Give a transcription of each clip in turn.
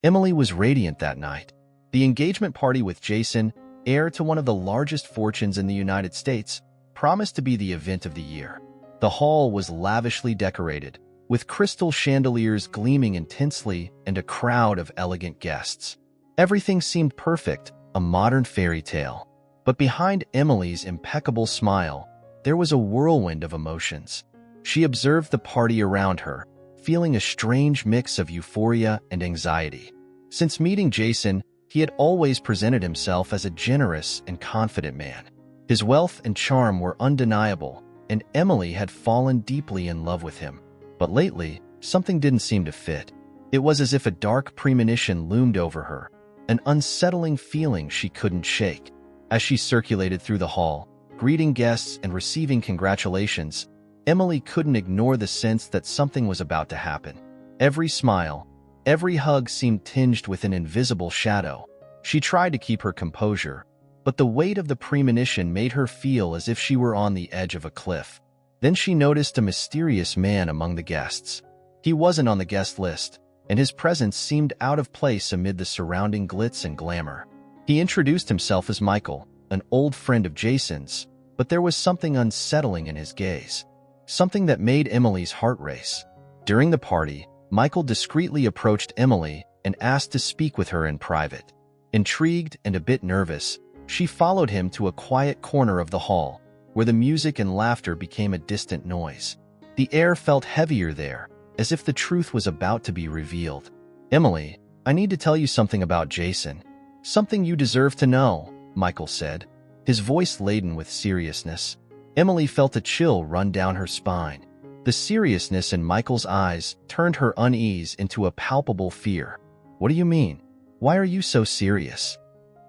Emily was radiant that night. The engagement party with Jason, heir to one of the largest fortunes in the United States, promised to be the event of the year. The hall was lavishly decorated, with crystal chandeliers gleaming intensely and a crowd of elegant guests. Everything seemed perfect, a modern fairy tale. But behind Emily's impeccable smile, there was a whirlwind of emotions. She observed the party around her, feeling a strange mix of euphoria and anxiety. Since meeting Jason, he had always presented himself as a generous and confident man. His wealth and charm were undeniable, and Emily had fallen deeply in love with him. But lately, something didn't seem to fit. It was as if a dark premonition loomed over her, an unsettling feeling she couldn't shake. As she circulated through the hall, greeting guests and receiving congratulations, Emily couldn't ignore the sense that something was about to happen. Every smile, every hug seemed tinged with an invisible shadow. She tried to keep her composure, but the weight of the premonition made her feel as if she were on the edge of a cliff. Then she noticed a mysterious man among the guests. He wasn't on the guest list, and his presence seemed out of place amid the surrounding glitz and glamour. He introduced himself as Michael, an old friend of Jason's, but there was something unsettling in his gaze, something that made Emily's heart race. During the party, Michael discreetly approached Emily and asked to speak with her in private. Intrigued and a bit nervous, she followed him to a quiet corner of the hall, where the music and laughter became a distant noise. The air felt heavier there, as if the truth was about to be revealed. "Emily, I need to tell you something about Jason. Something you deserve to know," Michael said, his voice laden with seriousness. Emily felt a chill run down her spine. The seriousness in Michael's eyes turned her unease into a palpable fear. "What do you mean? Why are you so serious?"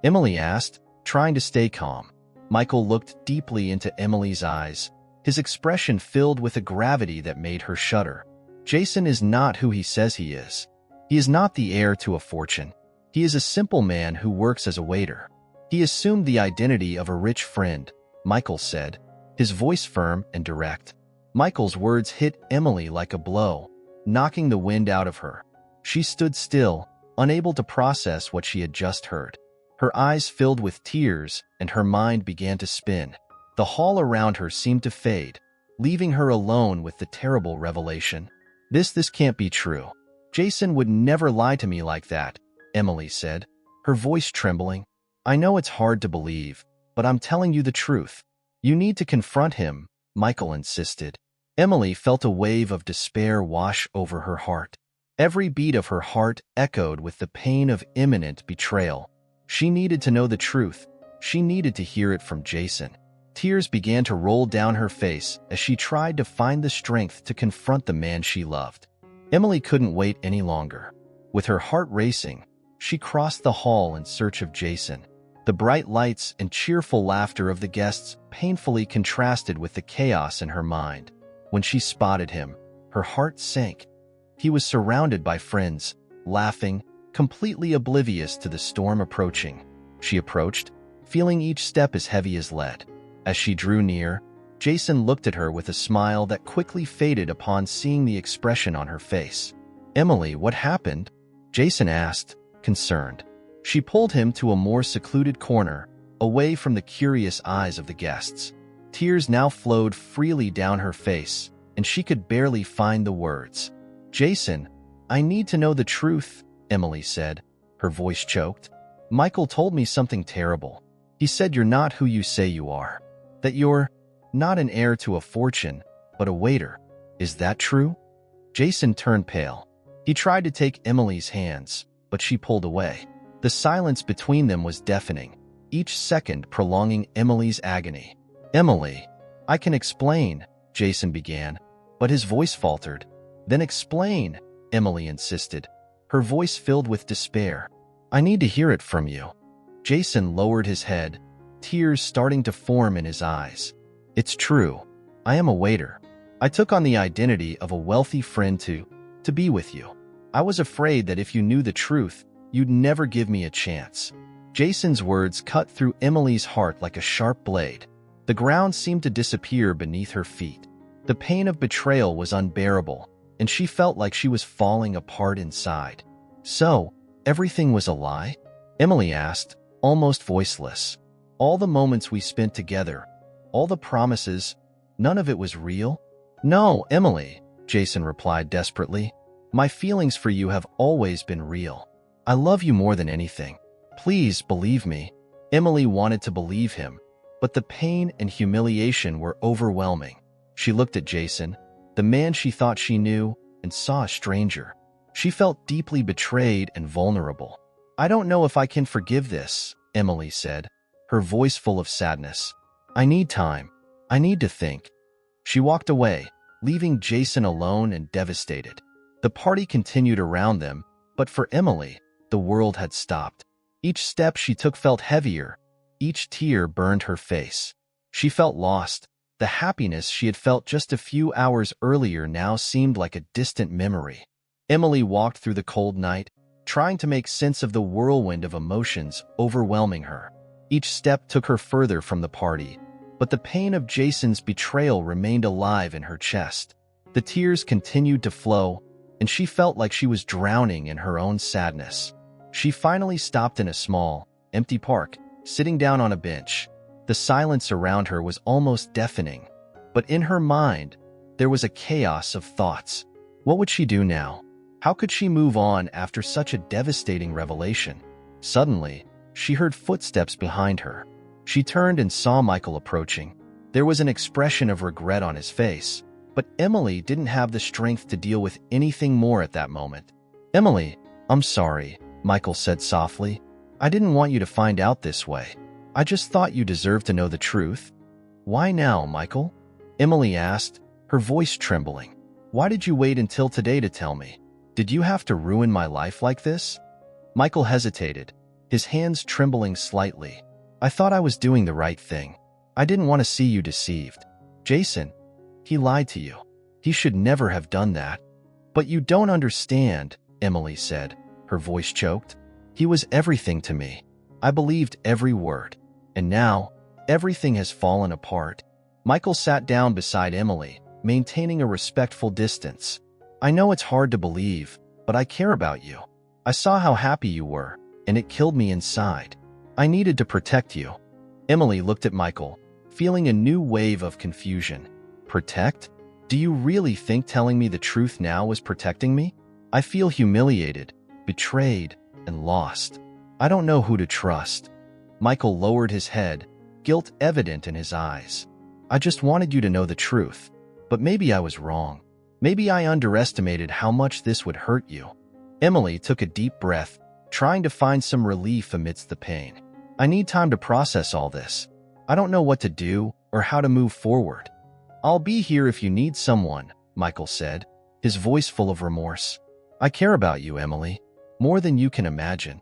Emily asked, trying to stay calm. Michael looked deeply into Emily's eyes, his expression filled with a gravity that made her shudder. "Jason is not who he says he is. He is not the heir to a fortune. He is a simple man who works as a waiter." "He assumed the identity of a rich friend," Michael said, his voice firm and direct. Michael's words hit Emily like a blow, knocking the wind out of her. She stood still, unable to process what she had just heard. Her eyes filled with tears, and her mind began to spin. The hall around her seemed to fade, leaving her alone with the terrible revelation. This can't be true. Jason would never lie to me like that," Emily said, her voice trembling. "I know it's hard to believe, but I'm telling you the truth. You need to confront him," Michael insisted. Emily felt a wave of despair wash over her heart. Every beat of her heart echoed with the pain of imminent betrayal. She needed to know the truth. She needed to hear it from Jason. Tears began to roll down her face as she tried to find the strength to confront the man she loved. Emily couldn't wait any longer. With her heart racing, she crossed the hall in search of Jason. The bright lights and cheerful laughter of the guests painfully contrasted with the chaos in her mind. When she spotted him, her heart sank. He was surrounded by friends, laughing, completely oblivious to the storm approaching. She approached, feeling each step as heavy as lead. As she drew near, Jason looked at her with a smile that quickly faded upon seeing the expression on her face. "Emily, what happened?" Jason asked, concerned. She pulled him to a more secluded corner, away from the curious eyes of the guests. Tears now flowed freely down her face, and she could barely find the words. "Jason, I need to know the truth," Emily said, her voice choked. "Michael told me something terrible. He said you're not who you say you are. That you're not an heir to a fortune, but a waiter. Is that true?" Jason turned pale. He tried to take Emily's hands, but she pulled away. The silence between them was deafening, each second prolonging Emily's agony. "Emily, I can explain," Jason began, but his voice faltered. "Then explain," Emily insisted, her voice filled with despair. "I need to hear it from you." Jason lowered his head, tears starting to form in his eyes. "It's true. I am a waiter. I took on the identity of a wealthy friend to be with you. I was afraid that if you knew the truth, you'd never give me a chance." Jason's words cut through Emily's heart like a sharp blade. The ground seemed to disappear beneath her feet. The pain of betrayal was unbearable, and she felt like she was falling apart inside. "So, Everything was a lie? Emily asked, almost voiceless. All the moments we spent together, all the promises, none of it was real? No, Emily, Jason replied desperately. My feelings for you have always been real. I love you more than anything. Please believe me. Emily wanted to believe him, but the pain and humiliation were overwhelming. She looked at Jason, the man she thought she knew, and saw a stranger. She felt deeply betrayed and vulnerable. I don't know if I can forgive this, Emily said, her voice full of sadness. I need time. I need to think. She walked away, leaving Jason alone and devastated. The party continued around them, but for Emily, the world had stopped. Each step she took felt heavier. Each tear burned her face. She felt lost. The happiness she had felt just a few hours earlier now seemed like a distant memory. Emily walked through the cold night, trying to make sense of the whirlwind of emotions overwhelming her. Each step took her further from the party, but the pain of Jason's betrayal remained alive in her chest. The tears continued to flow, and she felt like she was drowning in her own sadness. She finally stopped in a small, empty park, sitting down on a bench. The silence around her was almost deafening, but in her mind, there was a chaos of thoughts. What would she do now? How could she move on after such a devastating revelation? Suddenly, she heard footsteps behind her. She turned and saw Michael approaching. There was an expression of regret on his face, but Emily didn't have the strength to deal with anything more at that moment. Emily, I'm sorry, Michael said softly. I didn't want you to find out this way. I just thought you deserved to know the truth. Why now, Michael? Emily asked, her voice trembling. Why did you wait until today to tell me? Did you have to ruin my life like this? Michael hesitated, his hands trembling slightly. I thought I was doing the right thing. I didn't want to see you deceived. Jason, he lied to you. He should never have done that. But you don't understand, Emily said, her voice choked. He was everything to me. I believed every word. And now, everything has fallen apart. Michael sat down beside Emily, maintaining a respectful distance. I know it's hard to believe, but I care about you. I saw how happy you were, and it killed me inside. I needed to protect you. Emily looked at Michael, feeling a new wave of confusion. Protect? Do you really think telling me the truth now was protecting me? I feel humiliated, betrayed, and lost. I don't know who to trust. Michael lowered his head, guilt evident in his eyes. I just wanted you to know the truth, but maybe I was wrong. Maybe I underestimated how much this would hurt you. Emily took a deep breath, trying to find some relief amidst the pain. I need time to process all this. I don't know what to do or how to move forward. I'll be here if you need someone, Michael said, his voice full of remorse. I care about you, Emily, more than you can imagine.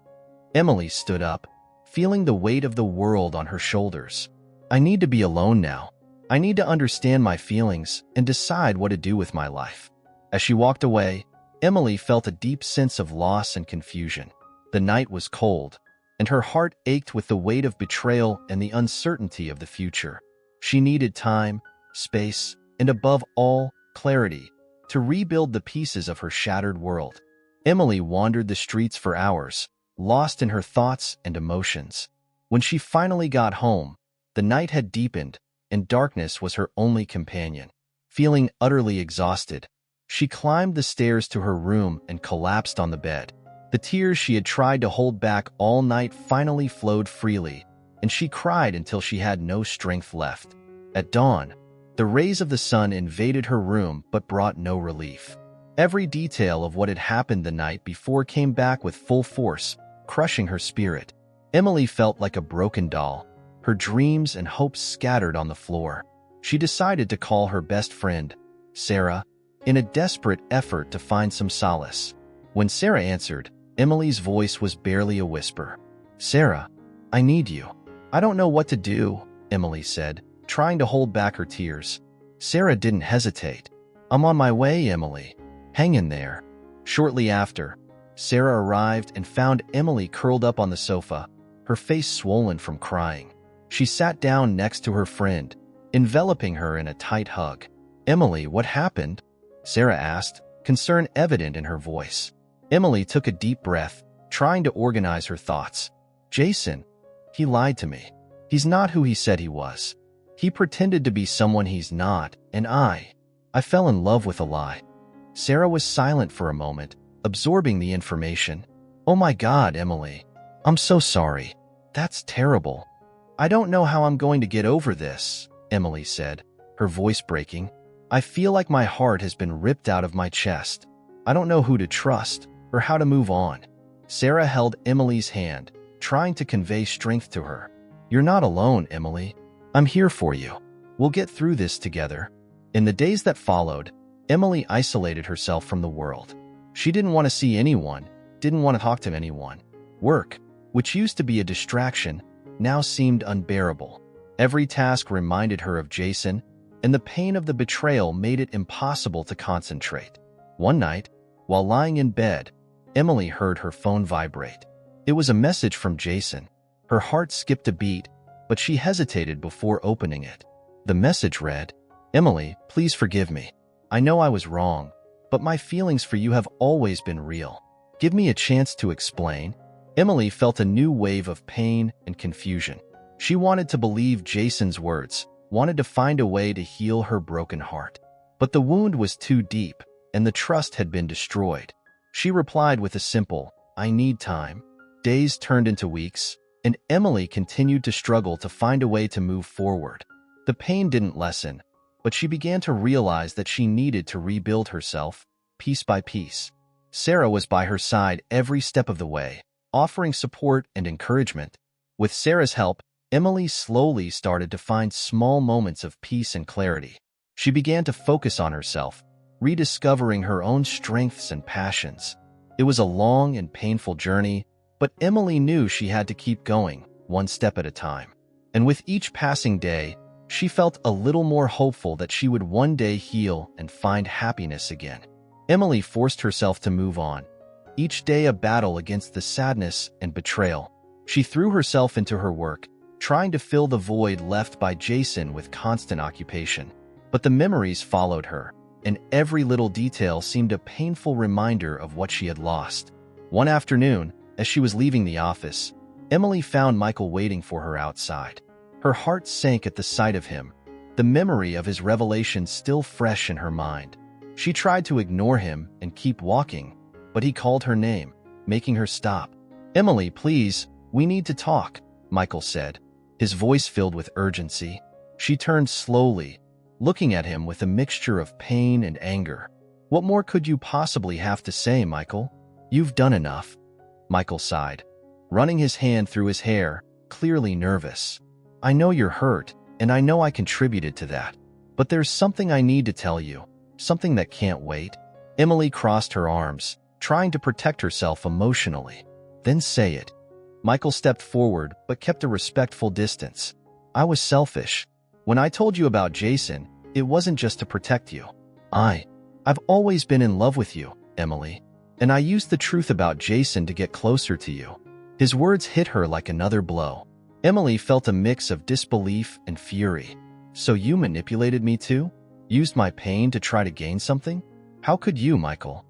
Emily stood up, feeling the weight of the world on her shoulders. I need to be alone now. I need to understand my feelings and decide what to do with my life. As she walked away, Emily felt a deep sense of loss and confusion. The night was cold, and her heart ached with the weight of betrayal and the uncertainty of the future. She needed time, space, and above all, clarity to rebuild the pieces of her shattered world. Emily wandered the streets for hours, lost in her thoughts and emotions. When she finally got home, the night had deepened, and darkness was her only companion. Feeling utterly exhausted, she climbed the stairs to her room and collapsed on the bed. The tears she had tried to hold back all night finally flowed freely, and she cried until she had no strength left. At dawn, the rays of the sun invaded her room but brought no relief. Every detail of what had happened the night before came back with full force, crushing her spirit. Emily felt like a broken doll, her dreams and hopes scattered on the floor. She decided to call her best friend, Sarah, in a desperate effort to find some solace. When Sarah answered, Emily's voice was barely a whisper. Sarah, I need you. I don't know what to do, Emily said, trying to hold back her tears. Sarah didn't hesitate. I'm on my way, Emily. Hang in there. Shortly after, Sarah arrived and found Emily curled up on the sofa, her face swollen from crying. She sat down next to her friend, enveloping her in a tight hug. Emily, what happened? Sarah asked, concern evident in her voice. Emily took a deep breath, trying to organize her thoughts. Jason, he lied to me. He's not who he said he was. He pretended to be someone he's not, and I fell in love with a lie. Sarah was silent for a moment, absorbing the information. Oh my God, Emily. I'm so sorry. That's terrible. I don't know how I'm going to get over this, Emily said, her voice breaking. I feel like my heart has been ripped out of my chest. I don't know who to trust or how to move on. Sarah held Emily's hand, trying to convey strength to her. You're not alone, Emily. I'm here for you. We'll get through this together. In the days that followed, Emily isolated herself from the world. She didn't want to see anyone, didn't want to talk to anyone. Work, which used to be a distraction, now seemed unbearable. Every task reminded her of Jason, and the pain of the betrayal made it impossible to concentrate. One night, while lying in bed, Emily heard her phone vibrate. It was a message from Jason. Her heart skipped a beat, but she hesitated before opening it. The message read, Emily, please forgive me. I know I was wrong, but my feelings for you have always been real. Give me a chance to explain. Emily felt a new wave of pain and confusion. She wanted to believe Jason's words, wanted to find a way to heal her broken heart. But the wound was too deep, and the trust had been destroyed. She replied with a simple, I need time. Days turned into weeks, and Emily continued to struggle to find a way to move forward. The pain didn't lessen, but she began to realize that she needed to rebuild herself, piece by piece. Sarah was by her side every step of the way, offering support and encouragement. With Sarah's help, Emily slowly started to find small moments of peace and clarity. She began to focus on herself, rediscovering her own strengths and passions. It was a long and painful journey, but Emily knew she had to keep going, one step at a time. And with each passing day, she felt a little more hopeful that she would one day heal and find happiness again. Emily forced herself to move on, each day a battle against the sadness and betrayal. She threw herself into her work, trying to fill the void left by Jason with constant occupation. But the memories followed her, and every little detail seemed a painful reminder of what she had lost. One afternoon, as she was leaving the office, Emily found Michael waiting for her outside. Her heart sank at the sight of him, the memory of his revelation still fresh in her mind. She tried to ignore him and keep walking, but he called her name, making her stop. Emily, please, we need to talk, Michael said, his voice filled with urgency. She turned slowly, looking at him with a mixture of pain and anger. What more could you possibly have to say, Michael? You've done enough. Michael sighed, running his hand through his hair, clearly nervous. I know you're hurt, and I know I contributed to that. But there's something I need to tell you, something that can't wait. Emily crossed her arms, trying to protect herself emotionally. Then say it. Michael stepped forward, but kept a respectful distance. I was selfish. When I told you about Jason, it wasn't just to protect you. I've always been in love with you, Emily. And I used the truth about Jason to get closer to you. His words hit her like another blow. Emily felt a mix of disbelief and fury. So you manipulated me too? Used my pain to try to gain something? How could you, Michael?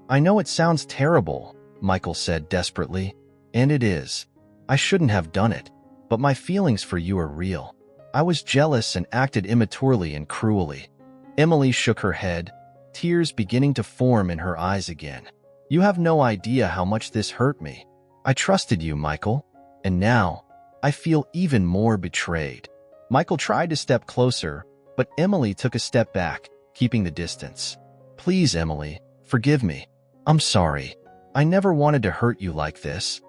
I know it sounds terrible, Michael said desperately. And it is. I shouldn't have done it. But my feelings for you are real. I was jealous and acted immaturely and cruelly. Emily shook her head, tears beginning to form in her eyes again. You have no idea how much this hurt me. I trusted you, Michael. And now, I feel even more betrayed. Michael tried to step closer, but Emily took a step back, keeping the distance. Please, Emily, forgive me. I'm sorry. I never wanted to hurt you like this.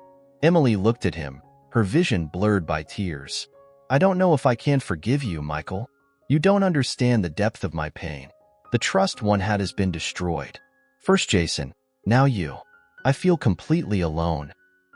Emily looked at him, her vision blurred by tears. I don't know if I can forgive you, Michael. You don't understand the depth of my pain. The trust one had has been destroyed. First Jason, now you. I feel completely alone.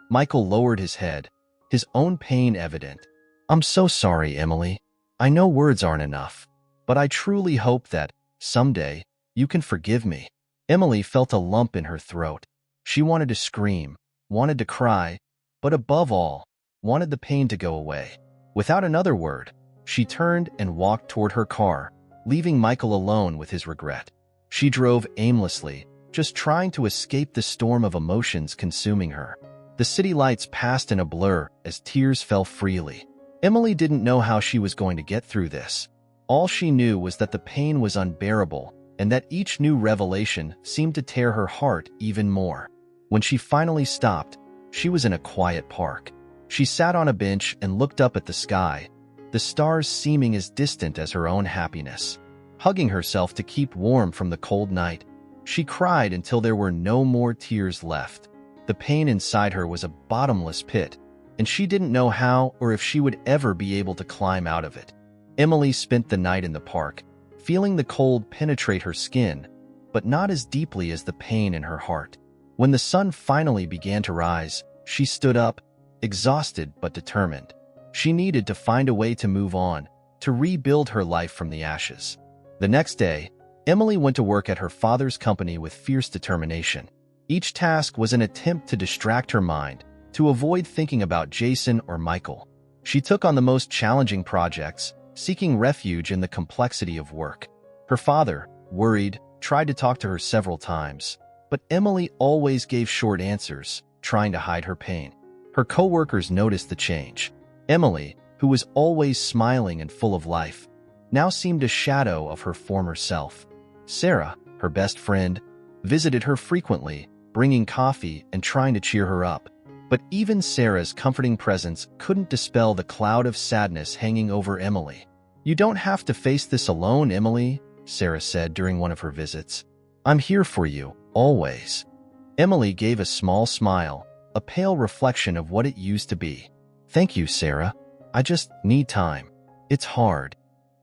Michael lowered his head, his own pain evident. I'm so sorry, Emily. I know words aren't enough, but I truly hope that, someday, you can forgive me. Emily felt a lump in her throat. She wanted to scream, wanted to cry, but above all, wanted the pain to go away. Without another word, she turned and walked toward her car, leaving Michael alone with his regret. She drove aimlessly, just trying to escape the storm of emotions consuming her. The city lights passed in a blur as tears fell freely. Emily didn't know how she was going to get through this. All she knew was that the pain was unbearable and that each new revelation seemed to tear her heart even more. When she finally stopped, she was in a quiet park. She sat on a bench and looked up at the sky, the stars seeming as distant as her own happiness. Hugging herself to keep warm from the cold night, she cried until there were no more tears left. The pain inside her was a bottomless pit, and she didn't know how or if she would ever be able to climb out of it. Emily spent the night in the park, feeling the cold penetrate her skin, but not as deeply as the pain in her heart. When the sun finally began to rise, she stood up, exhausted but determined. She needed to find a way to move on, to rebuild her life from the ashes. The next day, Emily went to work at her father's company with fierce determination. Each task was an attempt to distract her mind, to avoid thinking about Jason or Michael. She took on the most challenging projects, seeking refuge in the complexity of work. Her father, worried, tried to talk to her several times, but Emily always gave short answers, trying to hide her pain. Her coworkers noticed the change. Emily, who was always smiling and full of life, now seemed a shadow of her former self. Sarah, her best friend, visited her frequently, bringing coffee and trying to cheer her up. But even Sarah's comforting presence couldn't dispel the cloud of sadness hanging over Emily. "You don't have to face this alone, Emily," Sarah said during one of her visits. "I'm here for you, always." Emily gave a small smile, a pale reflection of what it used to be. "Thank you, Sarah. I just need time. It's hard."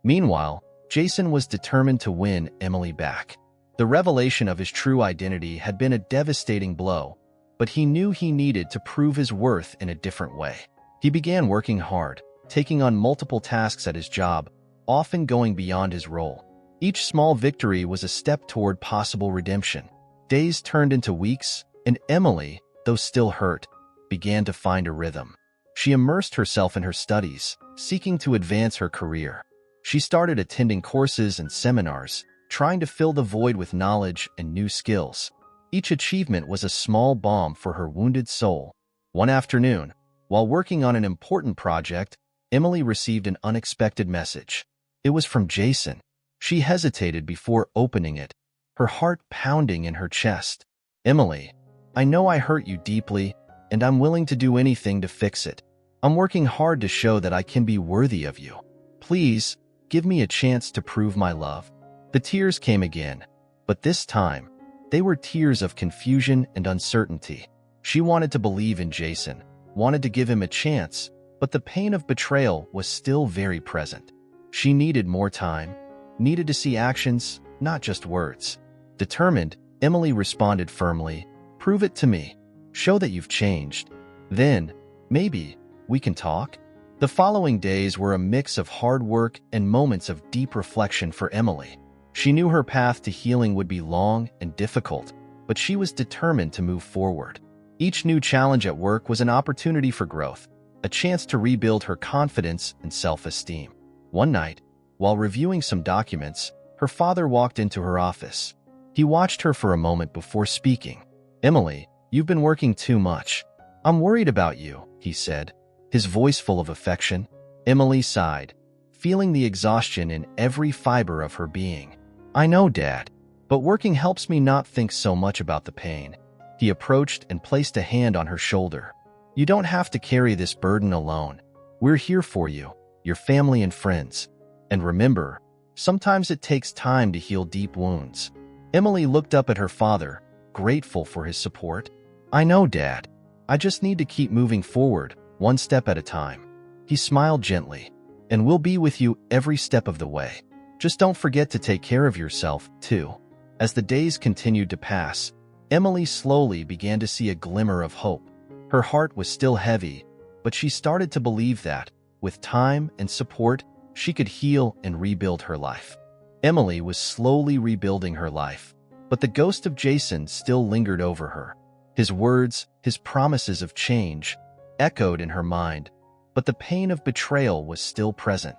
Meanwhile, Jason was determined to win Emily back. The revelation of his true identity had been a devastating blow, but he knew he needed to prove his worth in a different way. He began working hard, taking on multiple tasks at his job, often going beyond his role. Each small victory was a step toward possible redemption. Days turned into weeks, and Emily, though still hurt, began to find a rhythm. She immersed herself in her studies, seeking to advance her career. She started attending courses and seminars, trying to fill the void with knowledge and new skills. Each achievement was a small balm for her wounded soul. One afternoon, while working on an important project, Emily received an unexpected message. It was from Jason. She hesitated before opening it, her heart pounding in her chest. "Emily, I know I hurt you deeply, and I'm willing to do anything to fix it. I'm working hard to show that I can be worthy of you. Please, give me a chance to prove my love." The tears came again, but this time, they were tears of confusion and uncertainty. She wanted to believe in Jason, wanted to give him a chance, but the pain of betrayal was still very present. She needed more time, needed to see actions, not just words. Determined, Emily responded firmly, "Prove it to me. Show that you've changed. Then, maybe, we can talk." The following days were a mix of hard work and moments of deep reflection for Emily. She knew her path to healing would be long and difficult, but she was determined to move forward. Each new challenge at work was an opportunity for growth, a chance to rebuild her confidence and self-esteem. One night, while reviewing some documents, her father walked into her office. He watched her for a moment before speaking. "Emily, you've been working too much. I'm worried about you," he said, his voice full of affection. Emily sighed, feeling the exhaustion in every fiber of her being. "I know, Dad, but working helps me not think so much about the pain." He approached and placed a hand on her shoulder. "You don't have to carry this burden alone. We're here for you, your family and friends. And remember, sometimes it takes time to heal deep wounds." Emily looked up at her father, grateful for his support. "I know, Dad. I just need to keep moving forward, one step at a time." He smiled gently. "And we'll be with you every step of the way. Just don't forget to take care of yourself, too." As the days continued to pass, Emily slowly began to see a glimmer of hope. Her heart was still heavy, but she started to believe that, with time and support, she could heal and rebuild her life. Emily was slowly rebuilding her life, but the ghost of Jason still lingered over her. His words, his promises of change, echoed in her mind, but the pain of betrayal was still present.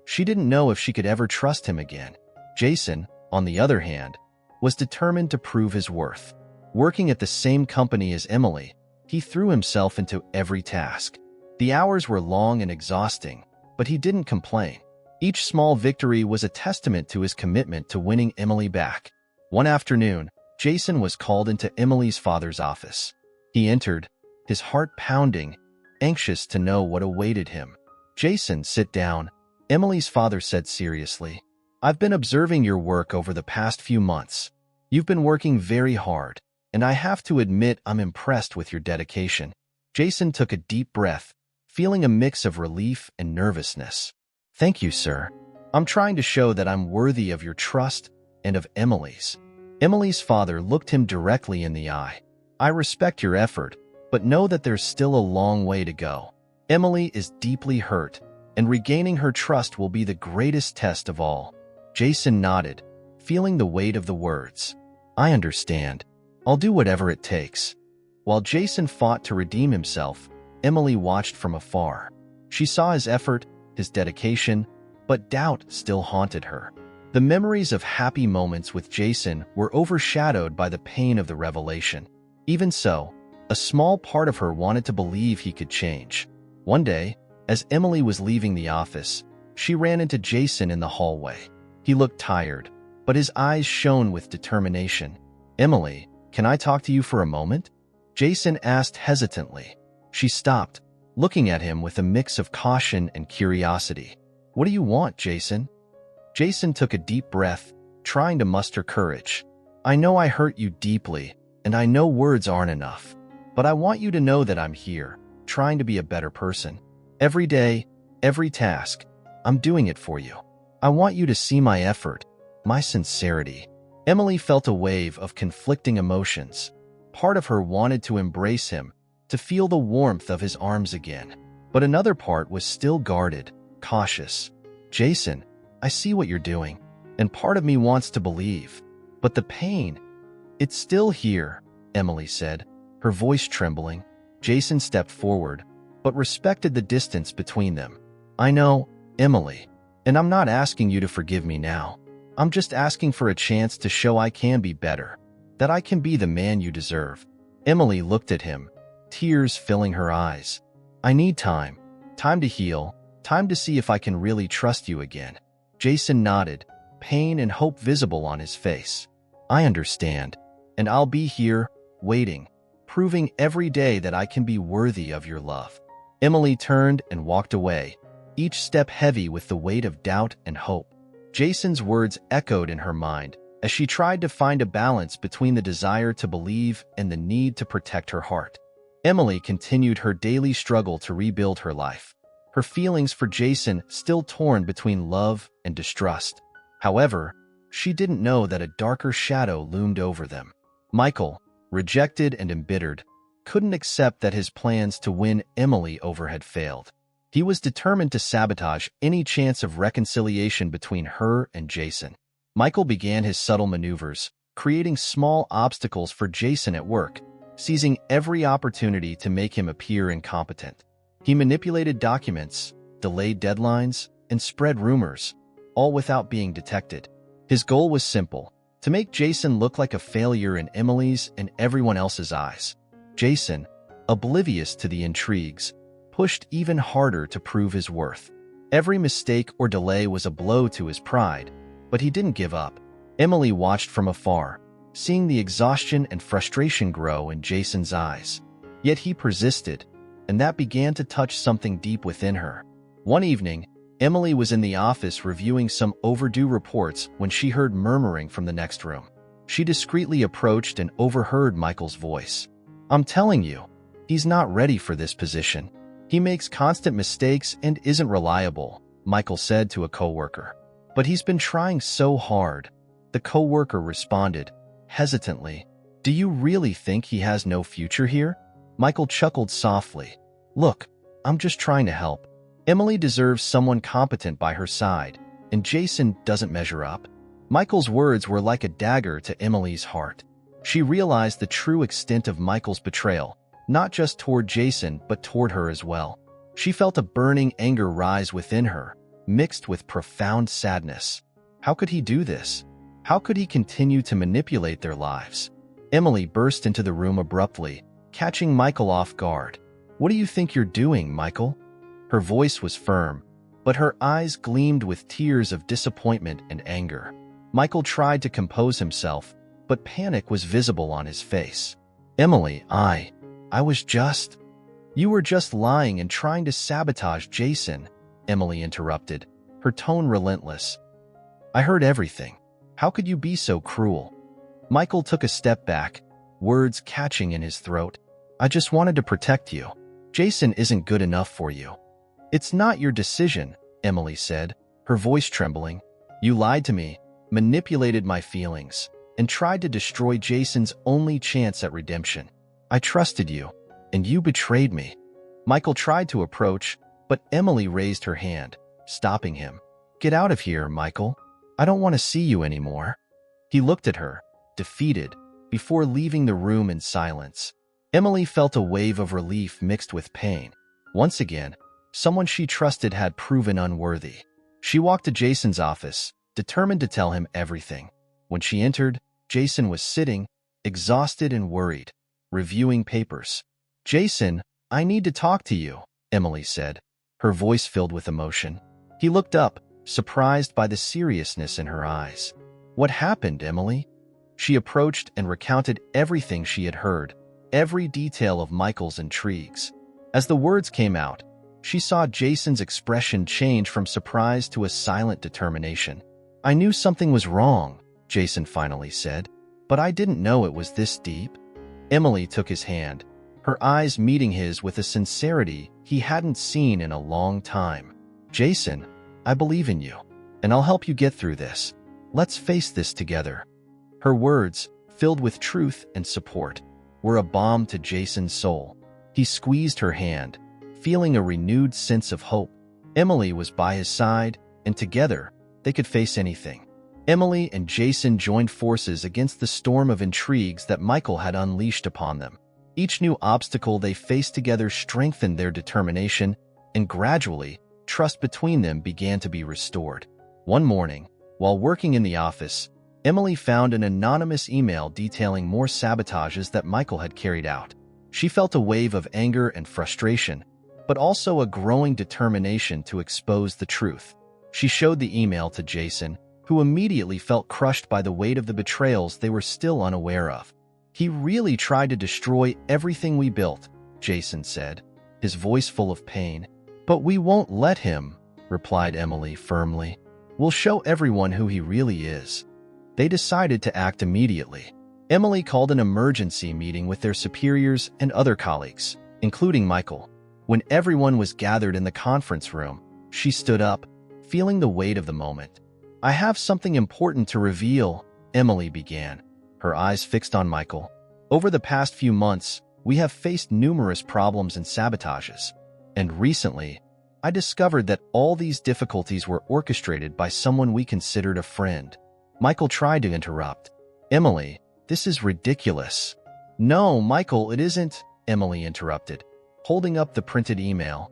She didn't know if she could ever trust him again. Jason, on the other hand, was determined to prove his worth. Working at the same company as Emily, He threw himself into every task. The hours were long and exhausting, but he didn't complain. Each small victory was a testament to his commitment to winning Emily back. One afternoon, Jason was called into Emily's father's office. He entered, his heart pounding, anxious to know what awaited him. "Jason, sit down," Emily's father said seriously. "I've been observing your work over the past few months. You've been working very hard, and I have to admit I'm impressed with your dedication." Jason took a deep breath, feeling a mix of relief and nervousness. "Thank you, sir. I'm trying to show that I'm worthy of your trust and of Emily's." Emily's father looked him directly in the eye. "I respect your effort, but know that there's still a long way to go. Emily is deeply hurt, and regaining her trust will be the greatest test of all." Jason nodded, feeling the weight of the words. "I understand. I'll do whatever it takes." While Jason fought to redeem himself, Emily watched from afar. She saw his effort, his dedication, but doubt still haunted her. The memories of happy moments with Jason were overshadowed by the pain of the revelation. Even so, a small part of her wanted to believe he could change. One day, as Emily was leaving the office, she ran into Jason in the hallway. He looked tired, but his eyes shone with determination. "Emily, can I talk to you for a moment?" Jason asked hesitantly. She stopped, looking at him with a mix of caution and curiosity. "What do you want, Jason?" Jason took a deep breath, trying to muster courage. "I know I hurt you deeply, and I know words aren't enough, but I want you to know that I'm here, trying to be a better person. Every day, every task, I'm doing it for you. I want you to see my effort, my sincerity." Emily felt a wave of conflicting emotions. Part of her wanted to embrace him, to feel the warmth of his arms again. But another part was still guarded, cautious. "Jason, I see what you're doing, and part of me wants to believe. But the pain, it's still here," Emily said, her voice trembling. Jason stepped forward, but respected the distance between them. "I know, Emily, and I'm not asking you to forgive me now. I'm just asking for a chance to show I can be better, that I can be the man you deserve." Emily looked at him, tears filling her eyes. "I need time to heal, time to see if I can really trust you again." Jason nodded, pain and hope visible on his face. "I understand, and I'll be here, waiting, proving every day that I can be worthy of your love." Emily turned and walked away, each step heavy with the weight of doubt and hope. Jason's words echoed in her mind as she tried to find a balance between the desire to believe and the need to protect her heart. Emily continued her daily struggle to rebuild her life, her feelings for Jason still torn between love and distrust. However, she didn't know that a darker shadow loomed over them. Michael, rejected and embittered, couldn't accept that his plans to win Emily over had failed. He was determined to sabotage any chance of reconciliation between her and Jason. Michael began his subtle maneuvers, creating small obstacles for Jason at work, seizing every opportunity to make him appear incompetent. He manipulated documents, delayed deadlines, and spread rumors, all without being detected. His goal was simple: to make Jason look like a failure in Emily's and everyone else's eyes. Jason, oblivious to the intrigues, pushed even harder to prove his worth. Every mistake or delay was a blow to his pride, but he didn't give up. Emily watched from afar, seeing the exhaustion and frustration grow in Jason's eyes. Yet he persisted, and that began to touch something deep within her. One evening, Emily was in the office reviewing some overdue reports when she heard murmuring from the next room. She discreetly approached and overheard Michael's voice. "I'm telling you, he's not ready for this position. He makes constant mistakes and isn't reliable," Michael said to a coworker. "But he's been trying so hard." The coworker responded, hesitantly, "Do you really think he has no future here?" Michael chuckled softly. "Look, I'm just trying to help. Emily deserves someone competent by her side, and Jason doesn't measure up." Michael's words were like a dagger to Emily's heart. She realized the true extent of Michael's betrayal, not just toward Jason, but toward her as well. She felt a burning anger rise within her, mixed with profound sadness. How could he do this? How could he continue to manipulate their lives? Emily burst into the room abruptly, catching Michael off guard. "What do you think you're doing, Michael?" Her voice was firm, but her eyes gleamed with tears of disappointment and anger. Michael tried to compose himself, but panic was visible on his face. "Emily, I was just—" "You were just lying and trying to sabotage Jason," Emily interrupted, her tone relentless. "I heard everything. How could you be so cruel?" Michael took a step back, words catching in his throat. "I just wanted to protect you. Jason isn't good enough for you." "It's not your decision," Emily said, her voice trembling. "You lied to me, manipulated my feelings, and tried to destroy Jason's only chance at redemption. I trusted you, and you betrayed me." Michael tried to approach, but Emily raised her hand, stopping him. "Get out of here, Michael. I don't want to see you anymore." He looked at her, defeated, before leaving the room in silence. Emily felt a wave of relief mixed with pain. Once again, someone she trusted had proven unworthy. She walked to Jason's office, determined to tell him everything. When she entered, Jason was sitting, exhausted and worried, reviewing papers. "Jason, I need to talk to you," Emily said, her voice filled with emotion. He looked up, surprised by the seriousness in her eyes. "What happened, Emily?" She approached and recounted everything she had heard, every detail of Michael's intrigues. As the words came out, she saw Jason's expression change from surprise to a silent determination. "I knew something was wrong," Jason finally said, "but I didn't know it was this deep." Emily took his hand, her eyes meeting his with a sincerity he hadn't seen in a long time. "Jason, I believe in you, and I'll help you get through this. Let's face this together." Her words, filled with truth and support, were a balm to Jason's soul. He squeezed her hand, feeling a renewed sense of hope. Emily was by his side, and together, they could face anything. Emily and Jason joined forces against the storm of intrigues that Michael had unleashed upon them. Each new obstacle they faced together strengthened their determination, and gradually, trust between them began to be restored. One morning, while working in the office, Emily found an anonymous email detailing more sabotages that Michael had carried out. She felt a wave of anger and frustration, but also a growing determination to expose the truth. She showed the email to Jason, who immediately felt crushed by the weight of the betrayals they were still unaware of. "He really tried to destroy everything we built," Jason said, his voice full of pain. "But we won't let him," replied Emily firmly. "We'll show everyone who he really is." They decided to act immediately. Emily called an emergency meeting with their superiors and other colleagues, including Michael. When everyone was gathered in the conference room, she stood up, feeling the weight of the moment. "I have something important to reveal," Emily began, her eyes fixed on Michael. "Over the past few months, we have faced numerous problems and sabotages. And recently, I discovered that all these difficulties were orchestrated by someone we considered a friend." Michael tried to interrupt. "Emily, this is ridiculous." "No, Michael, it isn't," Emily interrupted, holding up the printed email.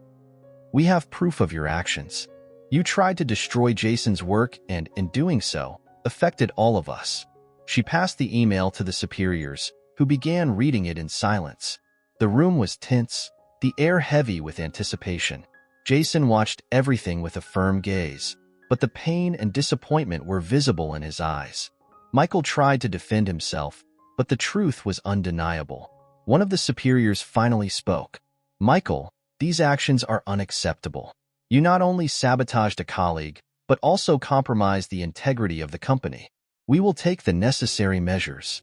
"We have proof of your actions. You tried to destroy Jason's work and, in doing so, affected all of us." She passed the email to the superiors, who began reading it in silence. The room was tense, the air heavy with anticipation. Jason watched everything with a firm gaze, but the pain and disappointment were visible in his eyes. Michael tried to defend himself, but the truth was undeniable. One of the superiors finally spoke. "Michael, these actions are unacceptable. You not only sabotaged a colleague, but also compromised the integrity of the company. We will take the necessary measures."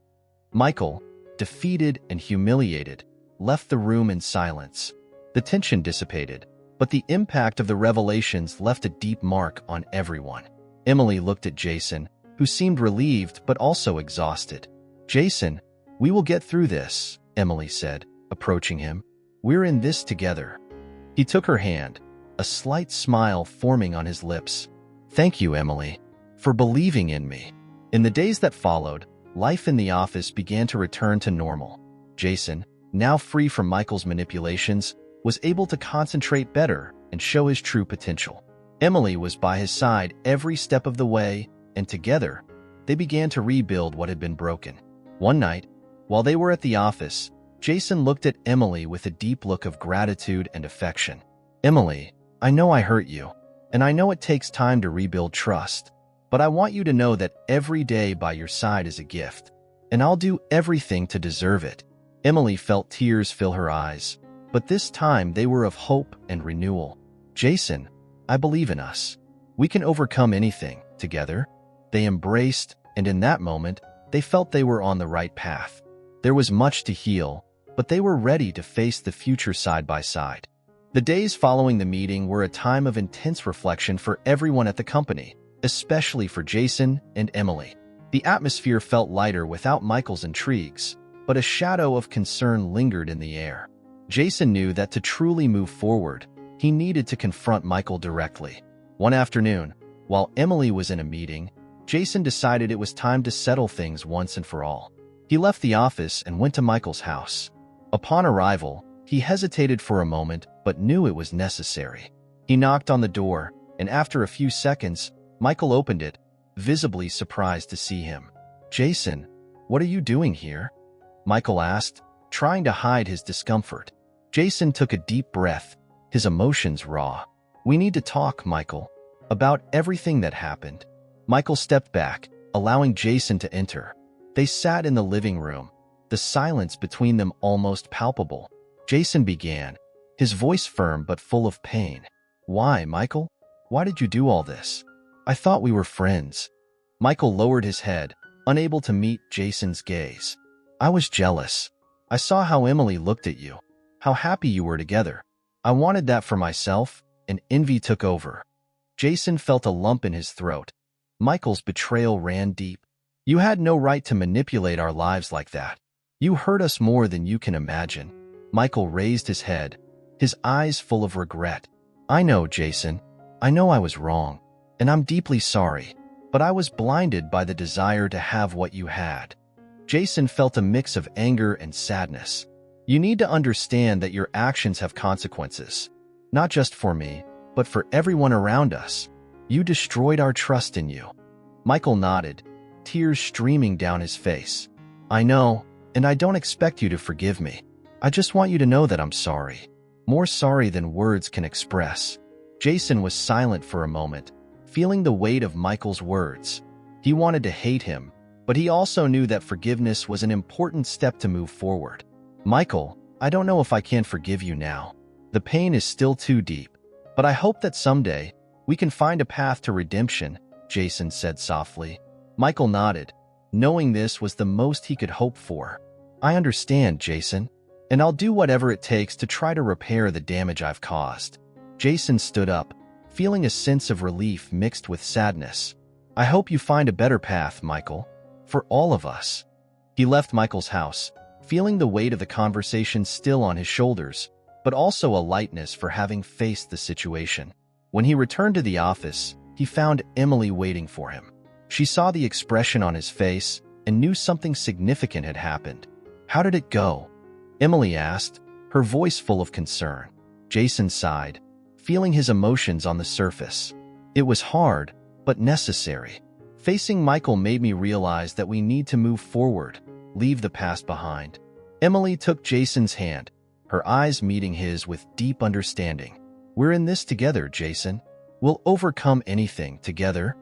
Michael, defeated and humiliated, left the room in silence. The tension dissipated, but the impact of the revelations left a deep mark on everyone. Emily looked at Jason, who seemed relieved but also exhausted. "Jason, we will get through this," Emily said, approaching him. "We're in this together." He took her hand, a slight smile forming on his lips. "Thank you, Emily, for believing in me." In the days that followed, life in the office began to return to normal. Jason, now free from Michael's manipulations, was able to concentrate better and show his true potential. Emily was by his side every step of the way, and together, they began to rebuild what had been broken. One night, while they were at the office, Jason looked at Emily with a deep look of gratitude and affection. Emily, I know I hurt you, and I know it takes time to rebuild trust, but I want you to know that every day by your side is a gift, and I'll do everything to deserve it. Emily felt tears fill her eyes, but this time they were of hope and renewal. Jason, I believe in us. We can overcome anything, together. They embraced, and in that moment, they felt they were on the right path. There was much to heal, but they were ready to face the future side by side. The days following the meeting were a time of intense reflection for everyone at the company, especially for Jason and Emily. The atmosphere felt lighter without Michael's intrigues, but a shadow of concern lingered in the air. Jason knew that to truly move forward, he needed to confront Michael directly. One afternoon, while Emily was in a meeting, Jason decided it was time to settle things once and for all. He left the office and went to Michael's house. Upon arrival, he hesitated for a moment but knew it was necessary. He knocked on the door, and after a few seconds, Michael opened it, visibly surprised to see him. Jason, what are you doing here? Michael asked, trying to hide his discomfort. Jason took a deep breath, his emotions raw. We need to talk, Michael, about everything that happened. Michael stepped back, allowing Jason to enter. They sat in the living room, the silence between them almost palpable. Jason began, his voice firm but full of pain. Why, Michael? Why did you do all this? I thought we were friends. Michael lowered his head, unable to meet Jason's gaze. I was jealous. I saw how Emily looked at you, how happy you were together. I wanted that for myself, and envy took over. Jason felt a lump in his throat. Michael's betrayal ran deep. You had no right to manipulate our lives like that. You hurt us more than you can imagine. Michael raised his head, his eyes full of regret. I know, Jason. I know I was wrong, and I'm deeply sorry, but I was blinded by the desire to have what you had. Jason felt a mix of anger and sadness. You need to understand that your actions have consequences, not just for me, but for everyone around us. You destroyed our trust in you. Michael nodded, tears streaming down his face. I know, and I don't expect you to forgive me. I just want you to know that I'm sorry. More sorry than words can express. Jason was silent for a moment, feeling the weight of Michael's words. He wanted to hate him, but he also knew that forgiveness was an important step to move forward. Michael, I don't know if I can forgive you now. The pain is still too deep, but I hope that someday we can find a path to redemption, Jason said softly. Michael nodded, knowing this was the most he could hope for. I understand, Jason, and I'll do whatever it takes to try to repair the damage I've caused. Jason stood up, feeling a sense of relief mixed with sadness. I hope you find a better path, Michael, for all of us. He left Michael's house, feeling the weight of the conversation still on his shoulders, but also a lightness for having faced the situation. When he returned to the office, he found Emily waiting for him. She saw the expression on his face and knew something significant had happened. How did it go? Emily asked, her voice full of concern. Jason sighed, feeling his emotions on the surface. It was hard, but necessary. Facing Michael made me realize that we need to move forward, leave the past behind. Emily took Jason's hand, her eyes meeting his with deep understanding. We're in this together, Jason. We'll overcome anything together.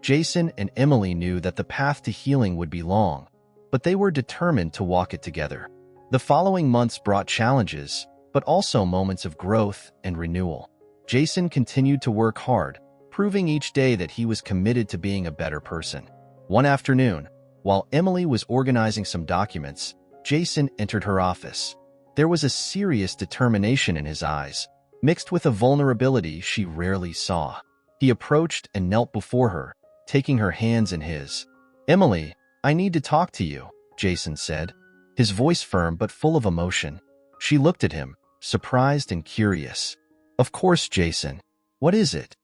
Jason and Emily knew that the path to healing would be long, but they were determined to walk it together. The following months brought challenges, but also moments of growth and renewal. Jason continued to work hard, proving each day that he was committed to being a better person. One afternoon, while Emily was organizing some documents, Jason entered her office. There was a serious determination in his eyes, mixed with a vulnerability she rarely saw. He approached and knelt before her, taking her hands in his. Emily, I need to talk to you, Jason said, his voice firm but full of emotion. She looked at him, surprised and curious. Of course, Jason. What is it?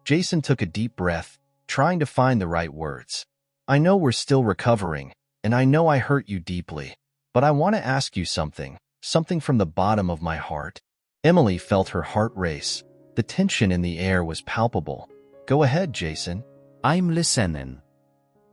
Jason took a deep breath, trying to find the right words. I know we're still recovering, and I know I hurt you deeply, but I want to ask you something from the bottom of my heart. Emily felt her heart race. The tension in the air was palpable. Go ahead, Jason. I'm listening.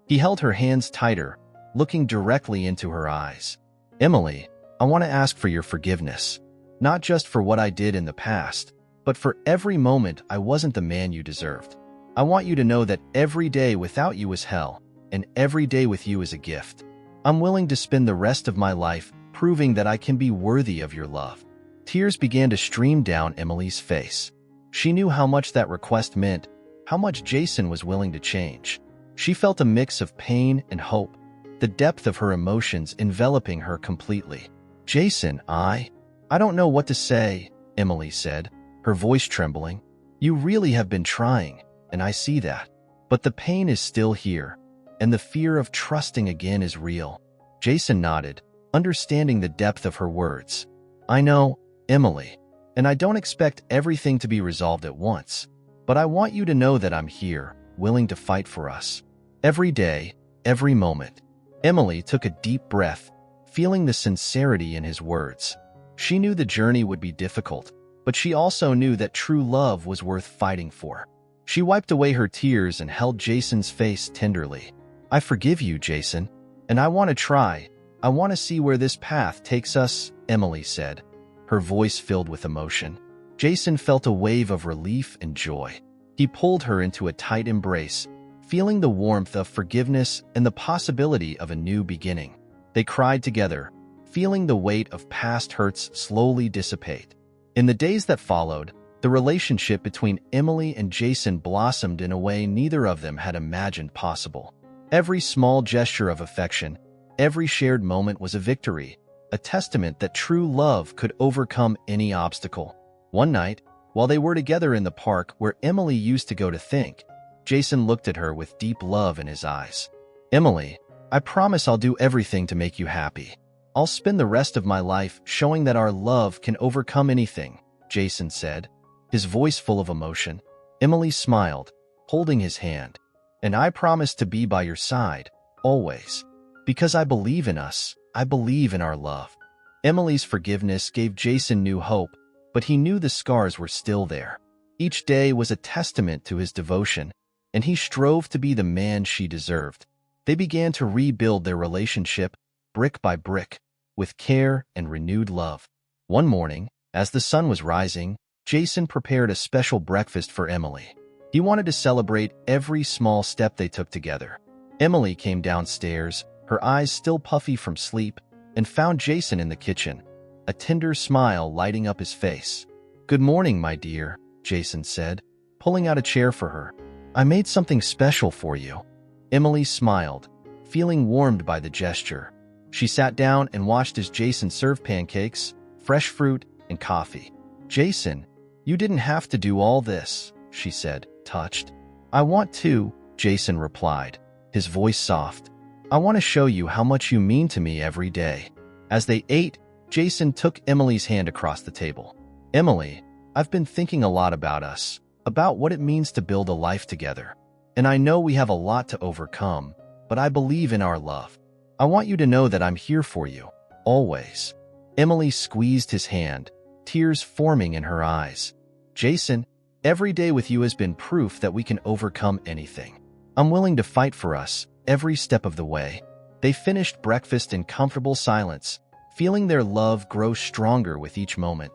He held her hands tighter, looking directly into her eyes. Emily, I want to ask for your forgiveness, not just for what I did in the past, but for every moment I wasn't the man you deserved. I want you to know that every day without you is hell, and every day with you is a gift. I'm willing to spend the rest of my life proving that I can be worthy of your love." Tears began to stream down Emily's face. She knew how much that request meant, how much Jason was willing to change. She felt a mix of pain and hope, the depth of her emotions enveloping her completely. "Jason, I don't know what to say," Emily said, her voice trembling. "You really have been trying, and I see that. But the pain is still here, and the fear of trusting again is real." Jason nodded, understanding the depth of her words. "I know, Emily, and I don't expect everything to be resolved at once, but I want you to know that I'm here, willing to fight for us. Every day, every moment." Emily took a deep breath, feeling the sincerity in his words. She knew the journey would be difficult, but she also knew that true love was worth fighting for. She wiped away her tears and held Jason's face tenderly. "I forgive you, Jason, and I want to try. I want to see where this path takes us," Emily said, her voice filled with emotion. Jason felt a wave of relief and joy. He pulled her into a tight embrace, feeling the warmth of forgiveness and the possibility of a new beginning. They cried together, feeling the weight of past hurts slowly dissipate. In the days that followed, the relationship between Emily and Jason blossomed in a way neither of them had imagined possible. Every small gesture of affection, every shared moment was a victory, a testament that true love could overcome any obstacle. One night, while they were together in the park where Emily used to go to think, Jason looked at her with deep love in his eyes. "Emily, I promise I'll do everything to make you happy. I'll spend the rest of my life showing that our love can overcome anything," Jason said, his voice full of emotion. Emily smiled, holding his hand. "And I promise to be by your side, always. Because I believe in us, I believe in our love." Emily's forgiveness gave Jason new hope, but he knew the scars were still there. Each day was a testament to his devotion, and he strove to be the man she deserved. They began to rebuild their relationship, brick by brick, with care and renewed love. One morning, as the sun was rising, Jason prepared a special breakfast for Emily. He wanted to celebrate every small step they took together. Emily came downstairs, her eyes still puffy from sleep, and found Jason in the kitchen, a tender smile lighting up his face. "Good morning, my dear," Jason said, pulling out a chair for her. "I made something special for you." Emily smiled, feeling warmed by the gesture. She sat down and watched as Jason served pancakes, fresh fruit, and coffee. "Jason, you didn't have to do all this," she said, touched. "I want to," Jason replied, his voice soft. "I want to show you how much you mean to me every day." As they ate, Jason took Emily's hand across the table. "Emily, I've been thinking a lot about us, about what it means to build a life together. And I know we have a lot to overcome, but I believe in our love. I want you to know that I'm here for you, always." Emily squeezed his hand, tears forming in her eyes. "Jason, every day with you has been proof that we can overcome anything. I'm willing to fight for us, every step of the way." They finished breakfast in comfortable silence, feeling their love grow stronger with each moment.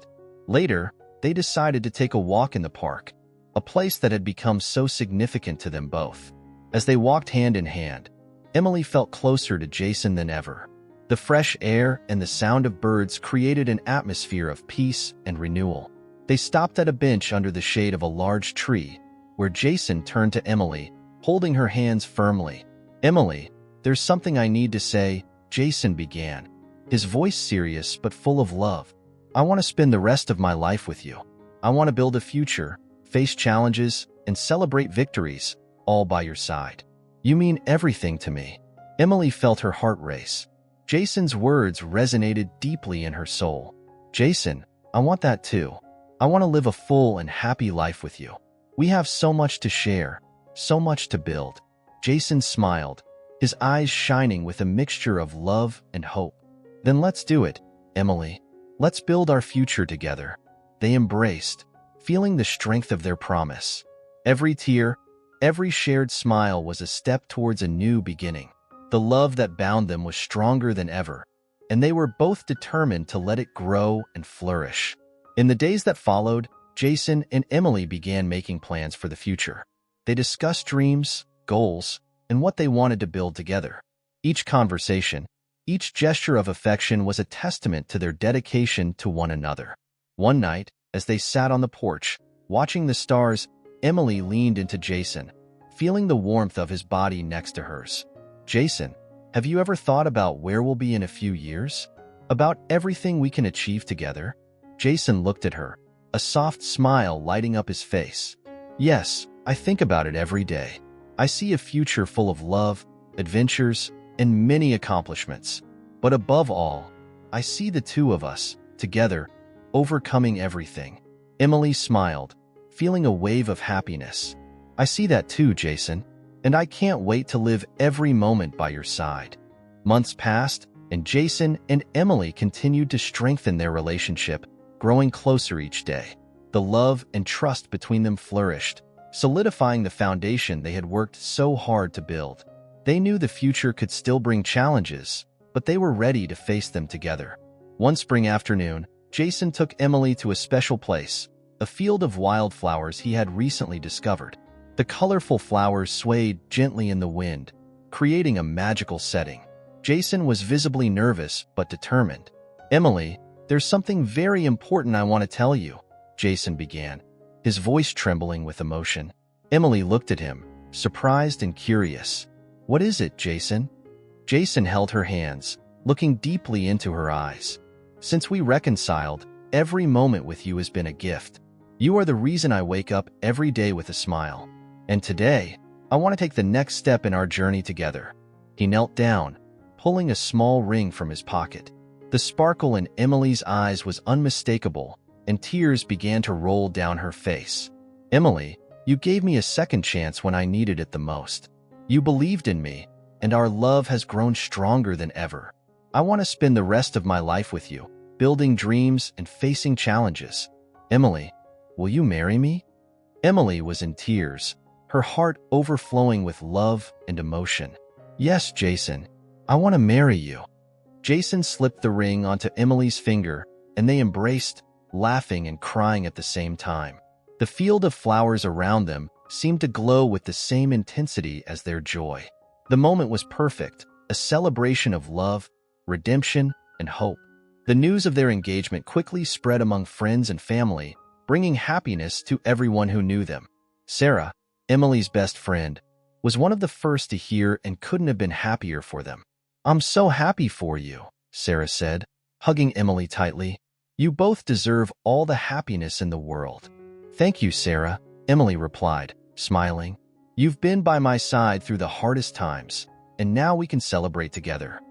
Later, they decided to take a walk in the park, a place that had become so significant to them both. As they walked hand in hand, Emily felt closer to Jason than ever. The fresh air and the sound of birds created an atmosphere of peace and renewal. They stopped at a bench under the shade of a large tree, where Jason turned to Emily, holding her hands firmly. "Emily, there's something I need to say," Jason began, his voice serious but full of love. "I want to spend the rest of my life with you. I want to build a future, face challenges, and celebrate victories, all by your side. You mean everything to me." Emily felt her heart race. Jason's words resonated deeply in her soul. "Jason, I want that too. I want to live a full and happy life with you. We have so much to share, so much to build." Jason smiled, his eyes shining with a mixture of love and hope. "Then let's do it, Emily. Let's build our future together." They embraced, feeling the strength of their promise. Every tear, every shared smile was a step towards a new beginning. The love that bound them was stronger than ever, and they were both determined to let it grow and flourish. In the days that followed, Jason and Emily began making plans for the future. They discussed dreams, goals, and what they wanted to build together. Each conversation, each gesture of affection was a testament to their dedication to one another. One night, as they sat on the porch, watching the stars, Emily leaned into Jason, feeling the warmth of his body next to hers. "Jason, have you ever thought about where we'll be in a few years? About everything we can achieve together?" Jason looked at her, a soft smile lighting up his face. "Yes, I think about it every day. I see a future full of love, adventures, and many accomplishments. But above all, I see the two of us, together, overcoming everything." Emily smiled, feeling a wave of happiness. "I see that too, Jason, and I can't wait to live every moment by your side." Months passed, and Jason and Emily continued to strengthen their relationship, growing closer each day. The love and trust between them flourished, solidifying the foundation they had worked so hard to build. They knew the future could still bring challenges, but they were ready to face them together. One spring afternoon, Jason took Emily to a special place, a field of wildflowers he had recently discovered. The colorful flowers swayed gently in the wind, creating a magical setting. Jason was visibly nervous but determined. "Emily, there's something very important I want to tell you," Jason began, his voice trembling with emotion. Emily looked at him, surprised and curious. "What is it, Jason?" Jason held her hands, looking deeply into her eyes. "Since we reconciled, every moment with you has been a gift. You are the reason I wake up every day with a smile. And today, I want to take the next step in our journey together." He knelt down, pulling a small ring from his pocket. The sparkle in Emily's eyes was unmistakable, and tears began to roll down her face. "Emily, you gave me a second chance when I needed it the most. You believed in me, and our love has grown stronger than ever. I want to spend the rest of my life with you, building dreams and facing challenges. Emily, will you marry me?" Emily was in tears, her heart overflowing with love and emotion. "Yes, Jason, I want to marry you." Jason slipped the ring onto Emily's finger, and they embraced, laughing and crying at the same time. The field of flowers around them seemed to glow with the same intensity as their joy. The moment was perfect, a celebration of love, redemption, and hope. The news of their engagement quickly spread among friends and family, bringing happiness to everyone who knew them. Sarah, Emily's best friend, was one of the first to hear and couldn't have been happier for them. "I'm so happy for you," Sarah said, hugging Emily tightly. "You both deserve all the happiness in the world." "Thank you, Sarah," Emily replied, smiling. "You've been by my side through the hardest times, and now we can celebrate together."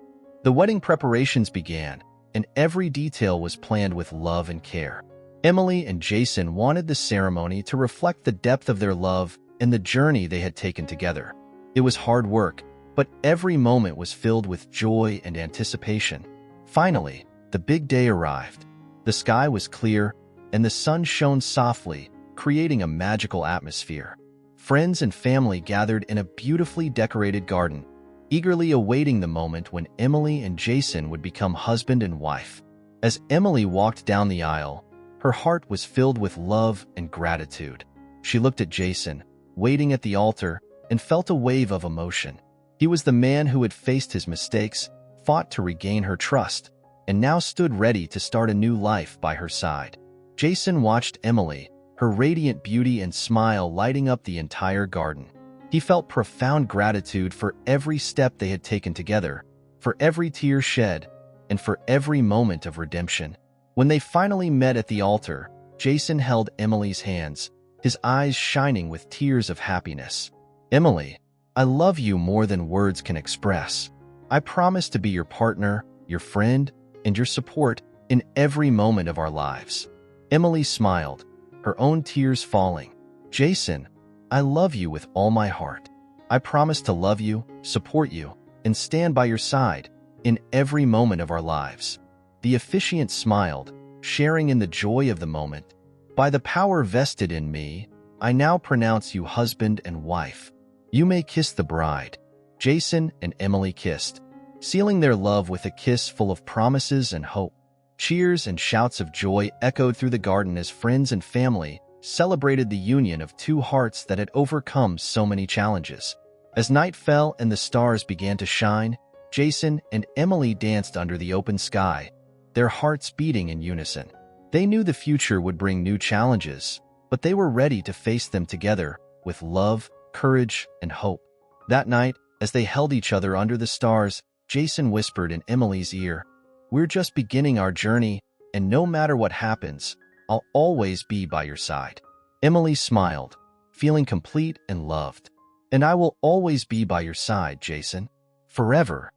The wedding preparations began, and every detail was planned with love and care. Emily and Jason wanted the ceremony to reflect the depth of their love and the journey they had taken together. It was hard work, but every moment was filled with joy and anticipation. Finally, the big day arrived. The sky was clear, and the sun shone softly, creating a magical atmosphere. Friends and family gathered in a beautifully decorated garden, eagerly awaiting the moment when Emily and Jason would become husband and wife. As Emily walked down the aisle, her heart was filled with love and gratitude. She looked at Jason, waiting at the altar, and felt a wave of emotion. He was the man who had faced his mistakes, fought to regain her trust, and now stood ready to start a new life by her side. Jason watched Emily, her radiant beauty and smile lighting up the entire garden. He felt profound gratitude for every step they had taken together, for every tear shed, and for every moment of redemption. When they finally met at the altar, Jason held Emily's hands, his eyes shining with tears of happiness. "Emily, I love you more than words can express. I promise to be your partner, your friend, and your support in every moment of our lives." Emily smiled, her own tears falling. "Jason, I love you with all my heart. I promise to love you, support you, and stand by your side in every moment of our lives." The officiant smiled, sharing in the joy of the moment. "By the power vested in me, I now pronounce you husband and wife. You may kiss the bride." Jason and Emily kissed, sealing their love with a kiss full of promises and hope. Cheers and shouts of joy echoed through the garden as friends and family celebrated the union of two hearts that had overcome so many challenges. As night fell and the stars began to shine, Jason and Emily danced under the open sky, their hearts beating in unison. They knew the future would bring new challenges, but they were ready to face them together with love, courage, and hope. That night, as they held each other under the stars, Jason whispered in Emily's ear, "We're just beginning our journey, and no matter what happens, I'll always be by your side." Emily smiled, feeling complete and loved. "And I will always be by your side, Jason. Forever."